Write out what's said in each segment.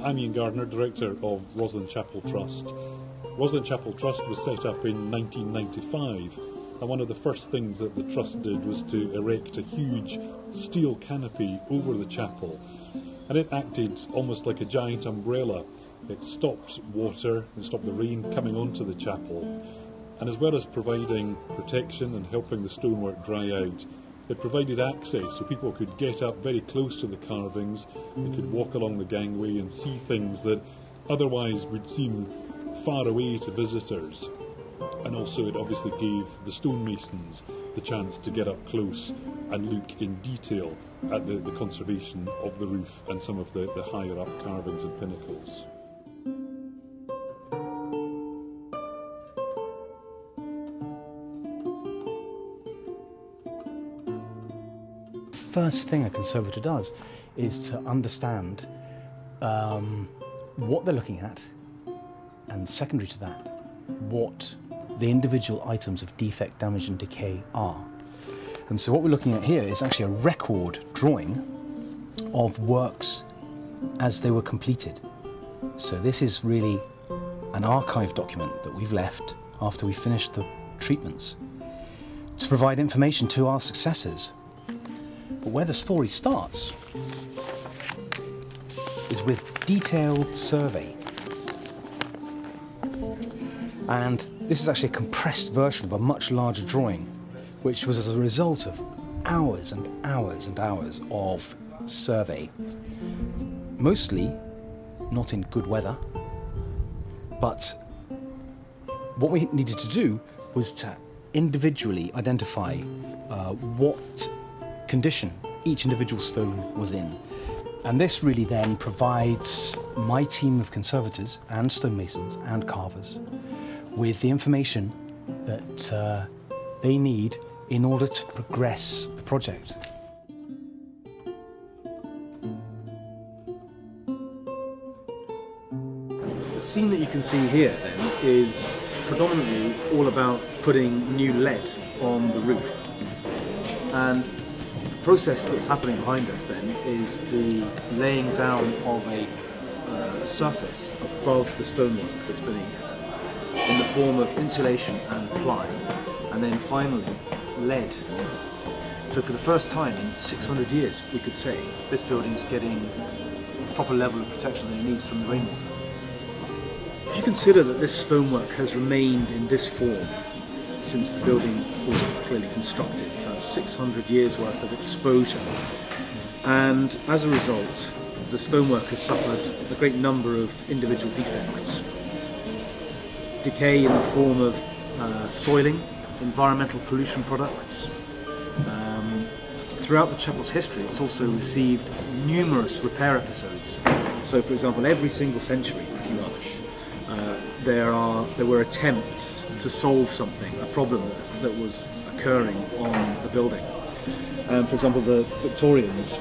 I'm Ian Gardner, Director of Rosslyn Chapel Trust. Rosslyn Chapel Trust was set up in 1995, and one of the first things that the Trust did was to erect a huge steel canopy over the chapel, and it acted almost like a giant umbrella. It stopped water and stopped the rain coming onto the chapel, and as well as providing protection and helping the stonework dry out, it provided access so people could get up very close to the carvings, they could walk along the gangway and see things that otherwise would seem far away to visitors. And also it obviously gave the stonemasons the chance to get up close and look in detail at the conservation of the roof and some of the higher up carvings and pinnacles. First thing a conservator does is to understand what they're looking at, and secondary to that, what the individual items of defect, damage and decay are. And so what we're looking at here is actually a record drawing of works as they were completed. So this is really an archive document that we've left after we finished the treatments to provide information to our successors. But where the story starts is with detailed survey. And this is actually a compressed version of a much larger drawing, which was as a result of hours and hours and hours of survey. Mostly not in good weather, but what we needed to do was to individually identify what condition each individual stone was in. And this really then provides my team of conservators and stonemasons and carvers with the information that they need in order to progress the project. The scene that you can see here then is predominantly all about putting new lead on the roof. And the process that's happening behind us then is the laying down of a surface above the stonework that's beneath in the form of insulation and ply, and then finally lead. So for the first time in 600 years, we could say this building's getting a proper level of protection that it needs from the rainwater. If you consider that this stonework has remained in this form since the building was clearly constructed, so that's 600 years worth of exposure, and as a result the stonework has suffered a great number of individual defects. Decay in the form of soiling, environmental pollution products. Throughout the chapel's history it's also received numerous repair episodes. So for example, every single century pretty much there were attempts to solve something, a problem that was occurring on the building. For example, the Victorians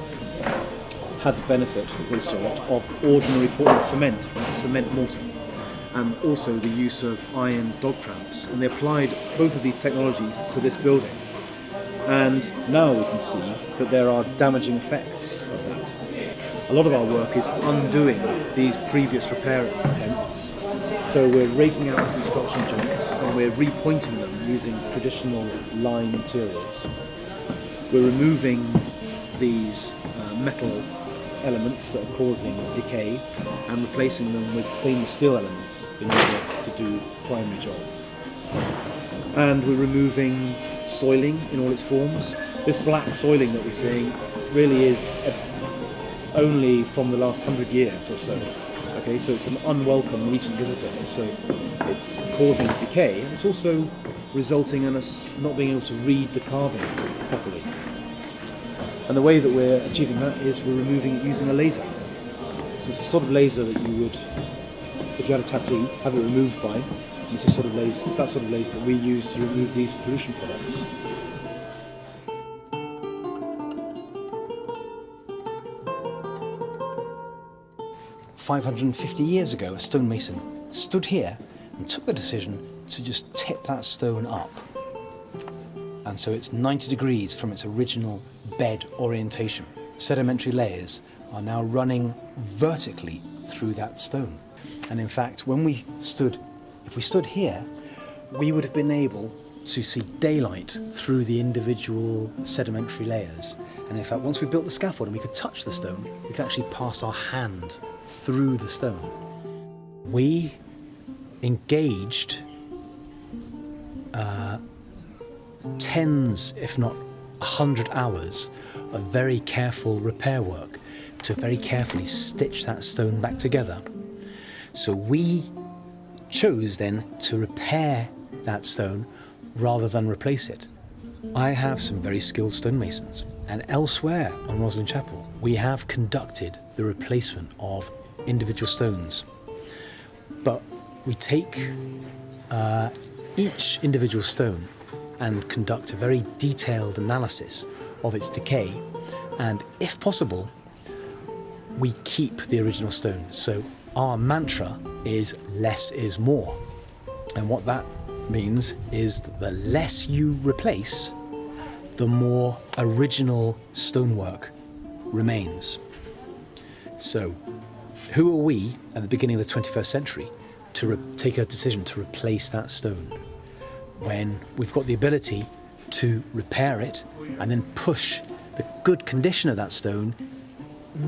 had the benefit, as they saw it, of ordinary Portland cement mortar, and also the use of iron dog clamps, and they applied both of these technologies to this building. And now we can see that there are damaging effects of that. A lot of our work is undoing these previous repair attempts. So we're raking out construction joints and we're repointing them using traditional lime materials. We're removing these metal elements that are causing decay and replacing them with stainless steel elements in order to do the primary job. And we're removing soiling in all its forms. This black soiling that we're seeing really is only from the last 100 years or so. Okay, so it's an unwelcome recent visitor, so it's causing decay, and it's also resulting in us not being able to read the carving properly. And the way that we're achieving that is we're removing it using a laser. So it's a sort of laser that you would, if you had a tattoo, have it removed by. And it's that sort of laser that we use to remove these pollution products. 550 years ago, a stonemason stood here and took the decision to just tip that stone up. And so it's 90 degrees from its original bed orientation. Sedimentary layers are now running vertically through that stone. And in fact, if we stood here, we would have been able to see daylight through the individual sedimentary layers. And in fact, once we built the scaffold and we could touch the stone, we could actually pass our hand through the stone. We engaged tens, if not 100 hours of very careful repair work to very carefully stitch that stone back together. So we chose then to repair that stone rather than replace it. I have some very skilled stonemasons, and elsewhere on Rosslyn Chapel we have conducted the replacement of individual stones. But we take each individual stone and conduct a very detailed analysis of its decay, and if possible we keep the original stone. So our mantra is less is more, and what that means is that the less you replace, the more original stonework remains. So who are we at the beginning of the 21st century to take a decision to replace that stone when we've got the ability to repair it and then push the good condition of that stone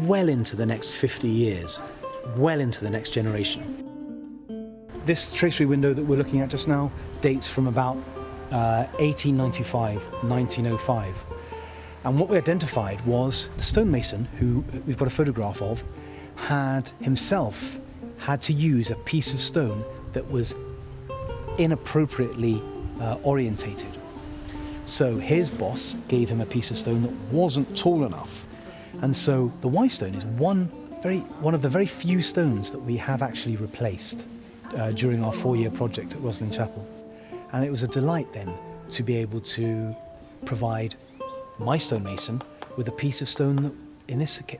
well into the next 50 years, well into the next generation? This tracery window that we're looking at just now dates from about 1895, 1905. And what we identified was the stonemason, who we've got a photograph of, had himself had to use a piece of stone that was inappropriately orientated. So his boss gave him a piece of stone that wasn't tall enough. And so the Y stone is one of the very few stones that we have actually replaced during our 4-year project at Rosslyn Chapel. And it was a delight then to be able to provide my stonemason with a piece of stone that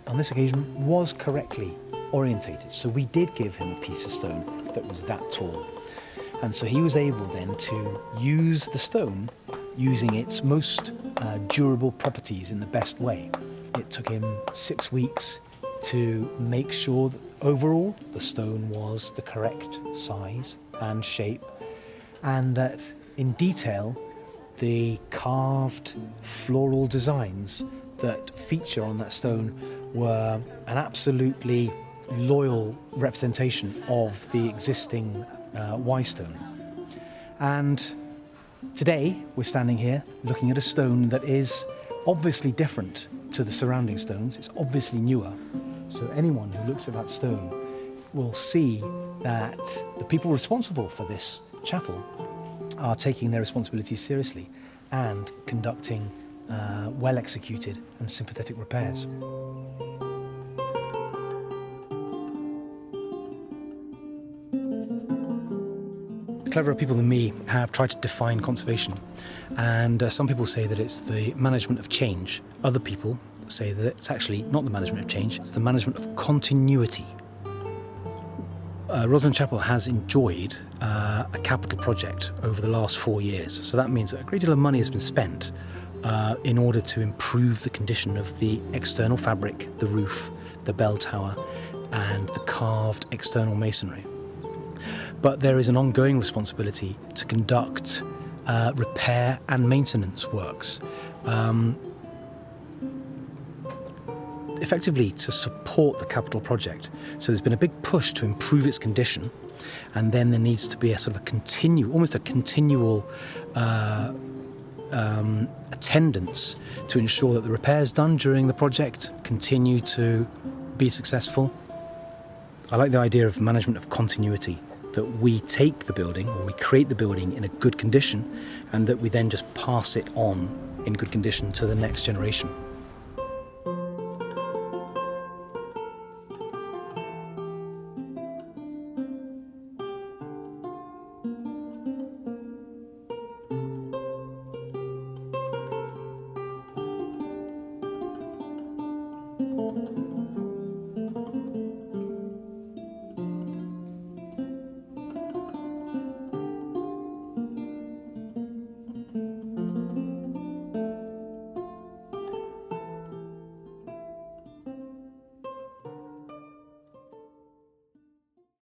on this occasion was correctly orientated. So we did give him a piece of stone that was that tall. And so he was able then to use the stone using its most durable properties in the best way. It took him 6 weeks to make sure that overall the stone was the correct size and shape, and that in detail the carved floral designs that feature on that stone were an absolutely loyal representation of the existing Y stone. And today we're standing here looking at a stone that is obviously different to the surrounding stones. It's obviously newer. So anyone who looks at that stone will see that the people responsible for this chapel are taking their responsibilities seriously and conducting well executed and sympathetic repairs. Cleverer people than me have tried to define conservation, and some people say that it's the management of change. Other people say that it's actually not the management of change, it's the management of continuity. Rosslyn Chapel has enjoyed a capital project over the last 4 years, so that means that a great deal of money has been spent in order to improve the condition of the external fabric, the roof, the bell tower, and the carved external masonry. But there is an ongoing responsibility to conduct repair and maintenance works, effectively to support the capital project. So there's been a big push to improve its condition, and then there needs to be a sort of almost a continual attendance to ensure that the repairs done during the project continue to be successful. I like the idea of management of continuity, that we take the building, or we create the building in a good condition, and that we then just pass it on in good condition to the next generation.